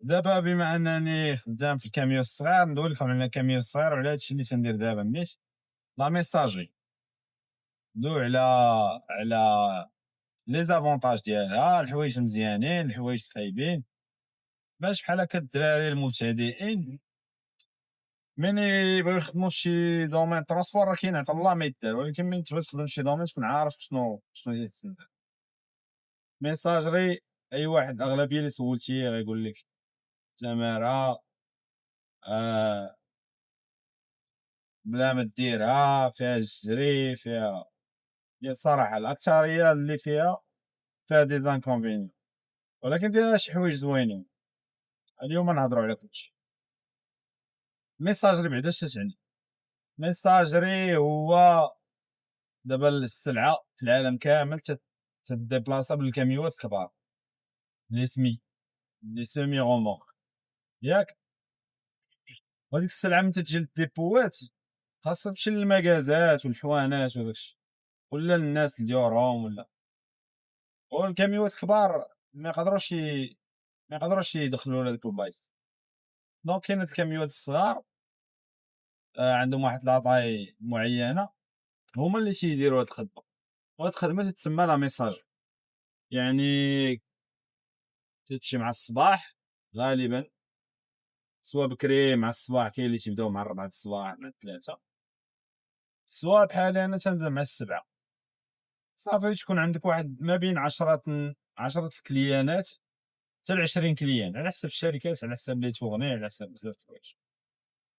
دابا بما أنني خدام في الكاميو الصغير، ندوي لكم على الكاميو الصغير وعلى هادشي اللي تندير دابا نيت، لا ميساجري. ندوي على لي زافونتاج ديالها، الحوايج المزيانين، الحوايج الخايبين، باش بحال هكا الدراري المبتدئين من يبغيو يخدموا في شي دومين ترونسبور راه كاين عطا الله ما يدار، ولكن من تبغي تخدم في شي دومين تكون عارف شنو تيتسنى. ميساجري أي واحد الأغلبية اللي سولتيه غيقول لك تمارة بلا ما ديرها، فيها الجري، فيها هي الصراحة الأكترية اللي فيها دي زانكونفينيون، ولكن فيها شي حوايج زوينين. اليوم نهضروا على كلشي. ميساجري بعدا اش تعني؟ ميساجري هو دابا السلعة في العالم كامل تديبلاصا بالكاميوات الكبار، لي سمي، لي سيمي غومورك، ياك؟ وهاديك السلعة من تتجي للديبوات خاصها تمشي للمكازات والحوانات وداك الشي، ولا للناس لديورهم ولا. والكاميوات الكبار ما يقدروش يدخلوا لهادوك البلايص. دونك كاين هاد الكاميوات الصغار، عندهم واحد لاطاي معينه، هما اللي تيديروا هاد الخدمه. وهاد الخدمه تتسمى لا ميساج. يعني تمشي مع الصباح غالبا، سوا بكري مع الصباح، كاين اللي تيبداو مع 4 د الصباح مع 3، سوا بحالي انا تنبدا مع 7. صافي تكون عندك واحد ما بين 10 الكليانات حتى ل20 كليان، على حسب الشركات، على حسب لي تورني، على حسب بزاف د الحوايج.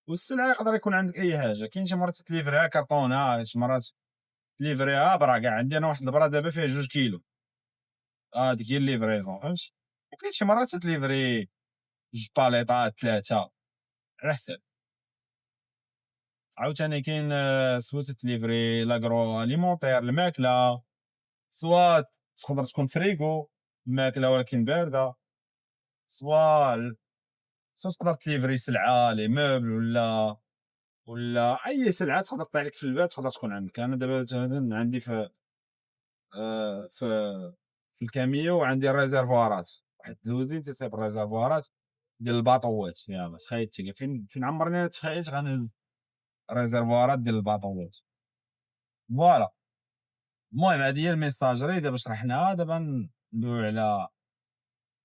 والسلعه يقدر يكون عندك اي حاجه، كاين شي مرات تليفريها كرطونه، شي مرات تليفريها برا. كاع عندي انا واحد البرا دابا فيها 2 كيلو، هذيك هي الليفريزون، فهمتي. وكاين شي مرات تليفري 2 باليطات 3، على حساب. عاوتاني كاين سوا تليفري لاغرو اليمونتير، الماكله، سوا تقدر تكون فريغو، الماكله ولكن بارده، سوا تقدر تليفري سلعه لي موبل، ولا اي سلعه تقدر طيح لك في البيت تقدر تكون عندك. انا دابا مثلا عندي آه، في في الكاميو عندي ريزرفوارات، واحد الدوزين تيصيب الريزرفوارات ديال الباطوات. يلاه تخيل انت فين عمرني أنا تخيلت غنهز ريزرفوارات ديال الباطوات. فوالا. المهم هذه هي الميساجري دابا شرحناها. دابا ندويو على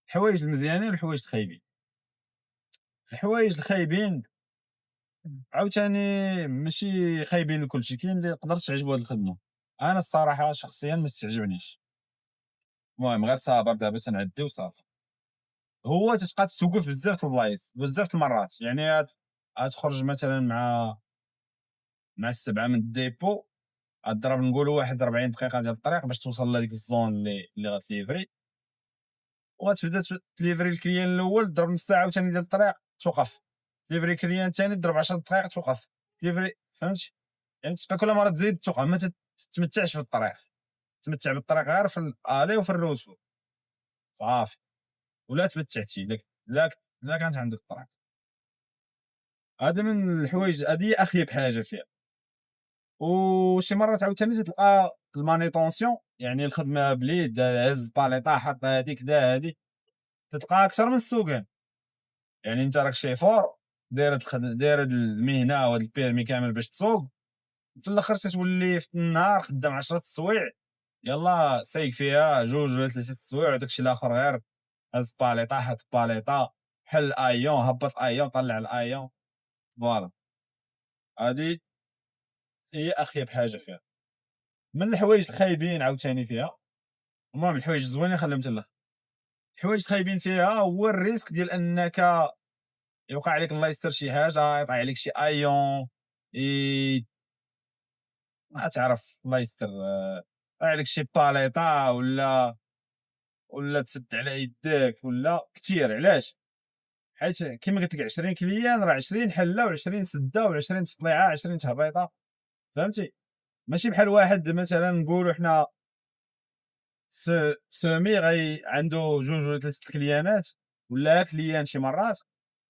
الحوايج المزيانين والحوايج الخايبين. الحوايج الخايبين عاوتاني ماشي خايبين لكلشي، كاين اللي يقدر تعجبو هاد الخدمه. انا الصراحه شخصيا ما تعجبنيش. المهم غير صابر دابا تنعدي وصافي. هو تتبقى توقف بزاف د البلايص بزاف د المرات، يعني غتخرج مثلا مع السبعه من الديبو، غضرب نقولوا واحد 40 دقيقه ديال الطريق باش توصل لهاديك الزون اللي غتليفري، وغتبدا تليفري الكليان الاول، ضرب نص ساعه عاوتاني ديال الطريق توقف، تليفري كليان الثاني ضرب 10 دقائق توقف، تليفري، فهمتي. يعني تبقى كل مره تزيد توقف، ما تتمتعش بالطريق. تمتع بالطريق غير في الالي وفي الروتور، صافي. ولا تمتعتي لا كانت عندك الطريق. هذا من الحوايج، هذه هي اخيب حاجه فيها. وشي مرات عاوتاني تلقى المانيطونسيون، يعني الخدمه بليد، هز باليطا، حط هذيك دا هذه، تلقاها اكثر من السوقان. يعني انت راك شيفور، داير هاد المهنه وهاد البيرمي كامل باش تسوق، في الاخر تتولي في النهار خدام 10 السوايع، يلا سايق فيها 2 ولا 3 السوايع، وداكشي الاخر غير هز باليطا، حط باليطا، حل الايون، هبط الايون، طلع الايون. فوالا. هادي هي اخيب حاجه فيها. من الحوايج الخايبين عاوتاني فيها، المهم الحوايج الزوينين خليهم تالاخر. الحوايج الخايبين فيها هو الريسك ديال انك يوقع عليك الله يستر شي حاجه، يطيح عليك شي ايون، ي... ما تعرف الله يستر، يطيح عليك شي باليطا، ولا تسد على يديك، ولا كثير. علاش؟ حيت كما قلت لك 20 كليان راه 20 حله و20 سده و20 تطليعه، 20 تهبيطه، فهمتي. ماشي بحال واحد مثلا نقولوا حنا سومي عنده 2 ولا 3 كليانات، ولا كليان شي مرات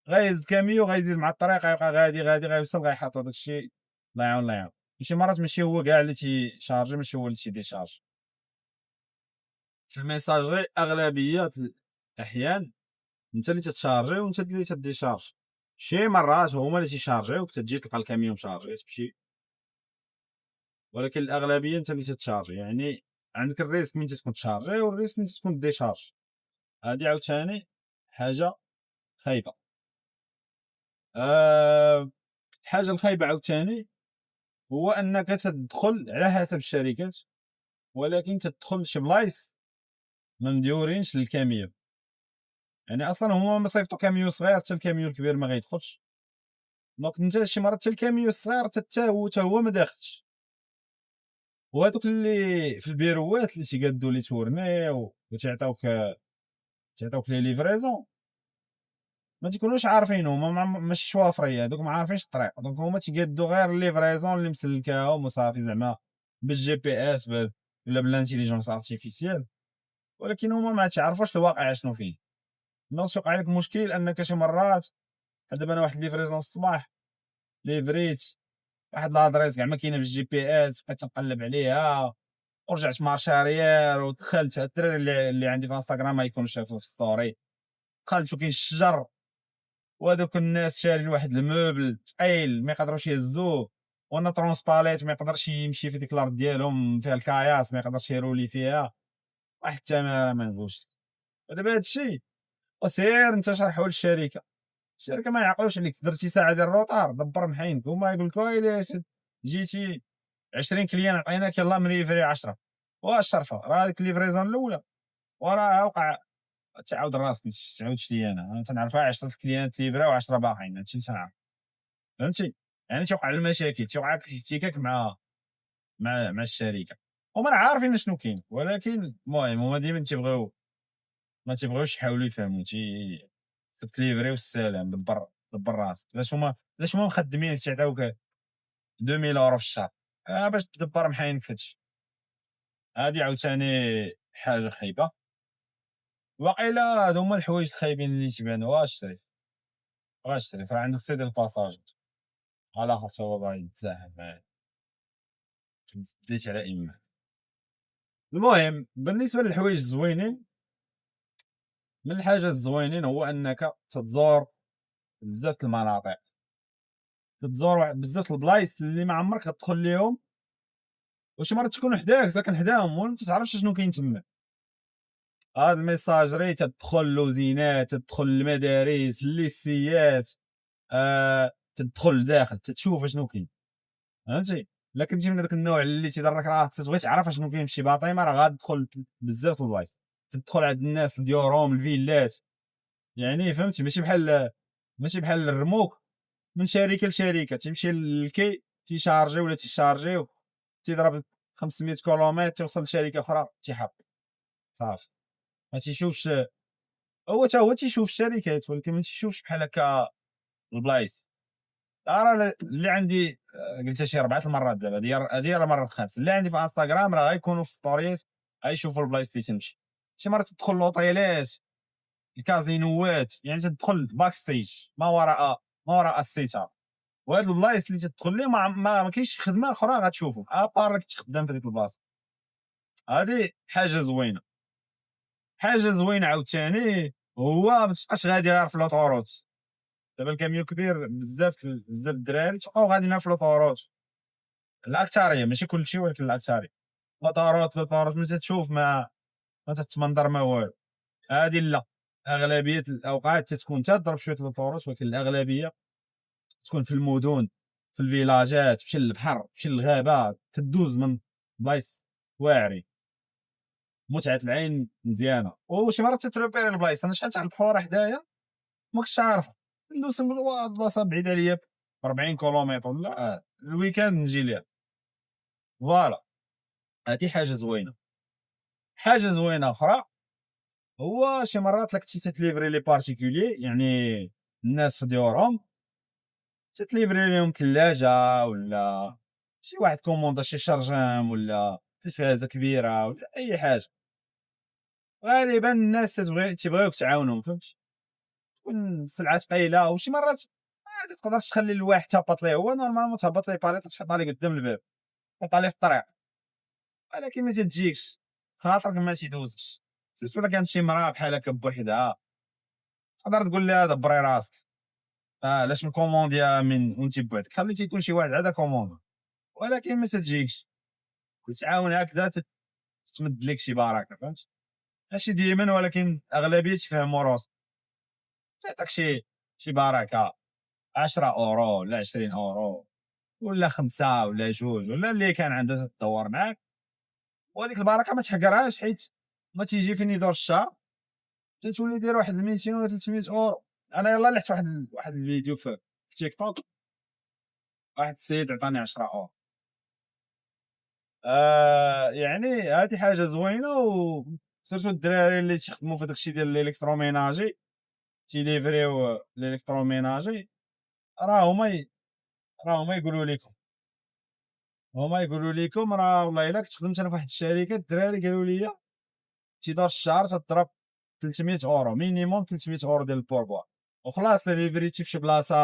غيهز الكاميو، غيزيد مع الطريق، غيبقى غادي غادي غيوصل غيحط هذاك الشيء. الله يعاون الله يعاون. شي مرات ماشي هو كاع اللي تيشارجي، ماشي هو اللي تيديشارج. في الميساجري اغلبيه الاحيان أنت اللي تتشارجي وأنت اللي تديشارج. شي مرات هما اللي تيشارجيوك تتجي تلقى الكاميون مشارجي تمشي، ولكن الأغلبية أنت اللي تتشارجي، يعني عندك الريسك من تكون تشارجي والريسك من تكون ديشارج. هادي عاوتاني حاجة خايبة. الحاجة الخايبة عاوتاني هو أنك تدخل على حسب الشركات، ولكن تدخل لشي بلايص ما مديورينش للكاميو، يعني أصلًا هما مصيفطو كاميو صغير حتى الكاميو الكبير ما غيدخلش، دونك أنت شي مرات حتى الكاميو الصغير حتى هو ما داخلش. وهادوك اللي في البيروات اللي تيقادو لي تورنيو وتيعطيوك لي ليفريزون ما تيكونوش عارفين هما ماشي شوافرية، هادوك ما عارفينش الطريق، دونك هما تيقادو غير الليفريزون اللي مسلكاهم وصافي زعما بالGPS ولا بالانتيليجونس ارتيفيسيال، ولكن هما ما تيعرفوش الواقع اشنو فيه. دونك تيوقع لك مشكل انك شي مرات بحال دابا انا واحد ليفريزون الصباح ليفريت واحد لادريس كاع ما كاينه في الGPS، بقيت تنقلب عليها ورجعت مارشاريير ودخلت الدراري اللي عندي في انستغرام ما يكونوا شافوه في ستوري، دخلت وكاين الشجر وهذوك الناس شارين واحد الموبل ثقيل ما يقدروش يهزوه، وانا ترونسباليت ما يقدرش يمشي في ديك الارض ديالهم فيها الكاياس ما يقدرش يرولي فيها، واحد التماره ما نقولش. ودابا هذا الشيء وسير انت شرحوا للشركه، الشركه ما يعقلوش عليك، درتي ساعه ديال الروطار دبر محينك، هما يقول لك ويلي جيتي 20 كليان عطيناك يلاه مريفري 10، واش شرفه راه هذيك الليفريزون الاولى وراه وقع تعاود راسك ما تعاودش ليا انا تنعرفها 10 كليانات ليفراو و10 باقيين، هادشي اللي تنعرف فهمتي. يعني تيوقع المشاكل تيوقع لك الاحتكاك مع الشركه، هما راه عارفين شنو كاين، ولكن المهم هما ديما تيبغيو ما تيبغيوش يحاولوا يفهموا صيفط ليفري والسلام دبر راسك، علاش هما مخدمينك تيعطيوك 2000 € في الشهر باش تدبر محاينك في هادشي. هادي عاوتاني حاجه خايبه. واقيلا هادو هما الحوايج الخايبين اللي تيبانو. واش شريف راه عندك سيدي الباساج على خاطر هو باغي يتزاحم معايا ديت على إمه. المهم بالنسبة للحوايج الزوينين، من الحاجات الزوينين هو أنك تتزور بزاف د المناطق، تتزور بزاف د البلايص اللي ما عمرك غتدخل ليهم، وشي مرات تكون حداك ساكن حداهم وما تتعرفش شنو كاين تما. هاد الميساجري تدخل لوزينات، تدخل المدارس، الليسيات، تدخل لداخل تتشوف شنو كاين، فهمتي. الا كنتي من داك النوع اللي تيضرك راسك تبغي تعرف شنو كاين في شي باطيمه راه غادخل بزاف د البلايص، تدخل عند الناس لديورهم الفيلات، يعني فهمتي ماشي بحال الرموك من شركه لشركه تيمشي للكي تيشارجي ولا تيشارجيو تيضرب 500 كيلومتر توصل لشركه اخرى تيحط صافي ما تيشوفش. هو حتى هو تيشوف الشركات ولكن ما تيشوفش بحال هكا البلايص. راه اللي عندي قلتها شي 4 المرات دابا هادي راه المره الخامسه اللي عندي في انستغرام راه غيكونوا في ستوريات غيشوفوا البلايص اللي تمشي. شي مرات تدخل لوطيلات الكازينوات يعني تدخل باك ستيج ما وراء الستار، وهاد البلايص اللي تدخل ليه ما كاينش خدمه اخرى غتشوفهم ابار راك تخدم في ديك البلاصه. هادي حاجه زوينه. حاجه زوينه عاوتاني هو ما تبقاش غادي غير في لوطوروت. دابا الكاميو كبير بزاف الدراري تبقاو غاديين في لوطوروت، الاكثريه ماشي كلشي ولكن الاكثريه لوطوروت ملي تشوف ما تتمنظر ما والو. هادي لا، اغلبيه الاوقات تتكون تضرب شويه لوطوروت ولكن الاغلبيه تكون في المدن، في الفيلاجات، تمشي للبحر تمشي للغابه تدوز من بلايص واعرين، متعه العين مزيانه. وشي مرات تتروبيري البلايص، انا شحال تاع البحور حدايا ما كنتش عارفه، ندوز نقول واه البلاصه بعيده عليا ب 40 كيلومتر ولا الويكاند نجي ليها. فوالا هادي حاجه زوينه. حاجه زوينه اخرى هو شي مرات لا كنتي تتليفري لي بارتيكولي يعني الناس في ديورهم تتليفري ليهم ثلاجه ولا شي واحد كوموندا شي شرجام ولا تلفازه كبيره ولا اي حاجه، غالبا الناس تيبغيوك تعاونهم فهمتي، تكون سلعه ثقيله وشي مرات ما تقدرش تخلي الواحد تهبط ليه، هو نورمالمون تهبط ليه باليط تحطها ليه قدام الباب تحطها ليه في الطريق، ولكن ما تجيكش خاطرك ما تيدوزش، سيرتو الا كانت شي مرا بحال هكا بوحدها تقدر تقول لها دبري راسك، علاش نكومونديها من وانت بوحدك، خلي تيكون شي واحد عاد كوموند، ولكن ما تجيكش، تتعاون هكذا تتمد لك شي بركه، فهمت؟ ماشي ديما ولكن اغلبيه تيفهموا راسك، تعطيك شي بركه 10 € ولا 20 € ولا 5 ولا 2 ولا اللي كان عندها تدور معاك، وهذيك البركه ما تحقرهاش، حيت ما تيجي فين يدور الشهر تتولي داير واحد 200 ولا 300 €. انا يلاه لحت واحد الفيديو في تيك توك، واحد السيد عطاني 10 €. يعني هذه حاجه زوينه، و سيرتو الدراري اللي تيخدموا في داكشي ديال الالكتروميناجي، تيليفريو الالكتروميناجي، راه هما يقولوا لكم، راه والله الا كنت خدمت انا في واحد الشركه، الدراري قالوا لي تيدار الشهر تضرب 300 € مينيموم، 300 € ديال البوربوار، وخلاص لا ليفريتي فشي بلاصه،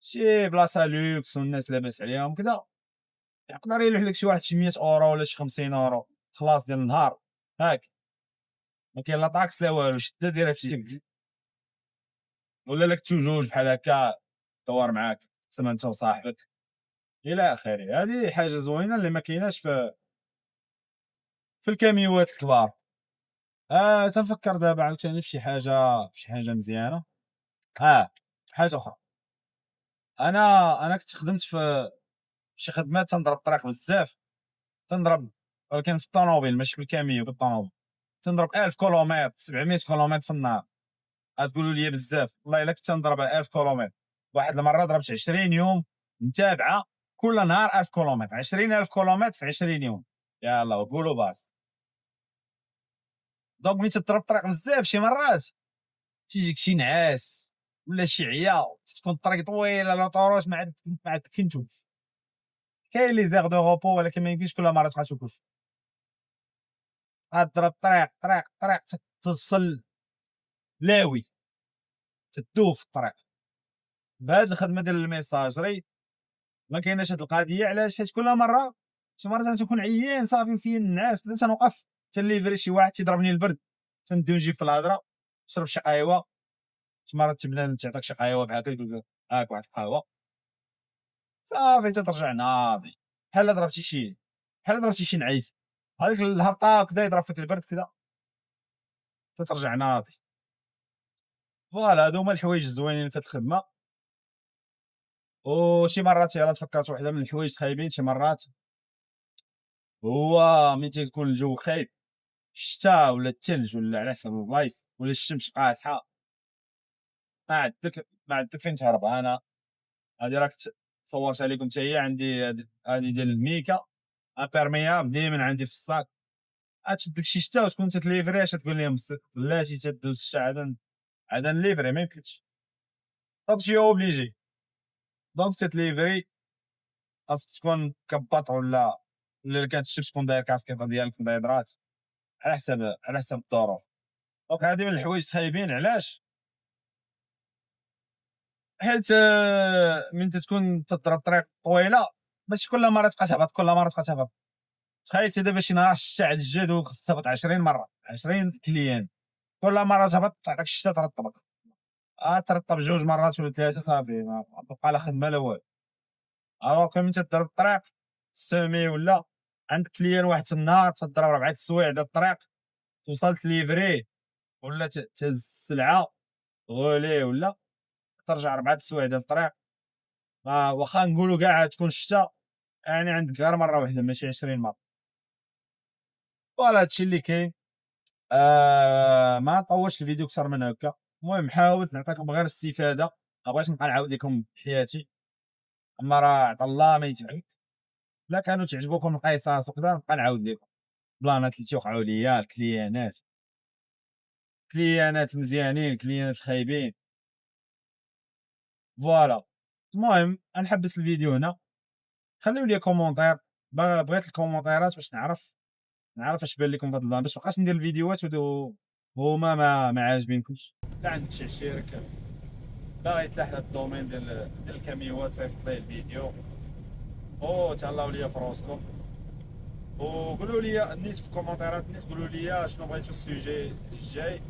شي بلاصه لوكس والناس لاباس عليهم كذا، يقدر يلوح لك شي واحد شي 100 € ولا شي 50 €، خلاص ديال النهار هاك، ما كاين لا طاكس لا والو، شده ديرها في جيبك، ولا لك توجوج بحال هكا دور معاك تقسمها انت وصاحبك الى اخره. هذه حاجه زوينه اللي ما كايناش في الكاميوات الكبار. تنفكر دابا عاوتاني في شي حاجه مزيانه. حاجه اخرى، انا كنت خدمت في شي خدمات تنضرب الطريق بزاف، تنضرب، ولكن في الطوموبيل ماشي في الكاميو، في الطوموبيل تنضرب 1000 كيلومتر 700 كيلومتر في النهار. غتقولوا لي بزاف، والله الا كنت تنضربها 1000 كيلومتر، واحد المره ضربت 20 يوم متابعه كل نهار 1000 كيلومتر، 20000 كيلومتر في 20 يوم، يلاه قولوا باس. دونك ملي تضرب الطريق بزاف شي مرات تيجيك شي نعاس ولا شي عيا، تكون الطريق طويله لاطوروش ما عندك فين توقف. كاين لي زيغ دو روبو ولكن ما يمكنش كل مره تبقى توقف، غضرب طريق طريق طريق تفصل لاوي، تدوب في الطريق. بهاد الخدمه ديال الميساجري ما كايناش هاد القضيه، علاش؟ حيت كل مره شي مرات انا تنكون عيان صافي فيا النعاس كدا، تنوقف تنليفري شي واحد تيضربني البرد، تندوي نجي في الهضره، نشرب شي قهيوه، شي مرات تبنان تعطيك شي قهيوه بحال هكا يقول لك هاك واحد القهوه، صافي تترجع ناضي، بحال ضربتي شي نعيس، هذيك الهبطه كدا يضرب فيك البرد كدا تترجع ناضي. فوالا هادو هما الحوايج الزوينين في هاد الخدمه. وشي مرات يلاه تفكرت وحده من الحوايج الخايبين شي مرات، هو ملي تيكون الجو خايب، الشتا ولا الثلج ولا على حسب البلايص، ولا الشمس قاصحه، ما عندك فين تهرب. انا هادي راك صورتها لكم حتى هي عندي، هادي ديال الميكا امبيرميابل ديما عندي في الصاك، تشد داك شي شتا وتكون تتليفري، اش تقول لهم بلاتي تدوز الشتا عاد نليفري ما يمكنش، دونك شي اوبليجي، دونك تتليفري خاصك تكون كباط، ولا كانت الشمس تكون داير كاسكيطه ديالك مضيدرات، على حسب الظروف. دونك هذه من الحوايج الخايبين، علاش؟ حيت من تكون تضرب طريق طويله ماشي كل مره تبقى تهبط، كل مره تبقى تهبط. تخيل انت دابا شي نهار الشتا على الجد وخصك تهبط 20 مره، 20 كليان، كل مره تهبط تعطيك الشتا ترطبك، ترطب 2 مرات ولا 3 صافي ما بقى لا خدمه لا والو. الوغ كون من تضرب الطريق سومي، ولا عندك كليان واحد في النهار تضرب 4 سوايع ديال الطريق، توصل تليفريه ولا تهز السلعه غولي، ولا ترجع 4 سوايع ديال الطريق، واخا نقولوا كاع تكون الشتا، يعني عندك غير مره واحده ماشي 20 مره. فوالا هادشي اللي كاين. ما نطولش الفيديو اكثر من هكا، المهم حاولت نعطيكم غير استفاده، ما بغيتش نبقى نعاود لكم حياتي، اما راه عطا الله ما يتعود، لا كانوا تعجبوكم القصص وكذا نبقى نعاود لكم بلانات اللي تيوقعوا ليا، الكليانات المزيانين، الكليانات الخايبين. فوالا المهم غنحبس الفيديو هنا، خليو لي كومونتير، بغيت الكومونتيرات باش نعرف اش بان لكم في هاد البلان، باش مابقاش ندير الفيديوهات وهما ما عاجبينكمش. لا عندك شي شركه باغي تلاح هاد الدومين ديال الكاميوات، صيفط ليه الفيديو تهلاو ليا في راسكم، وقولوا لي نيت في الكومونتيرات، نيت قولوا لي شنو بغيتو السوجي الجاي،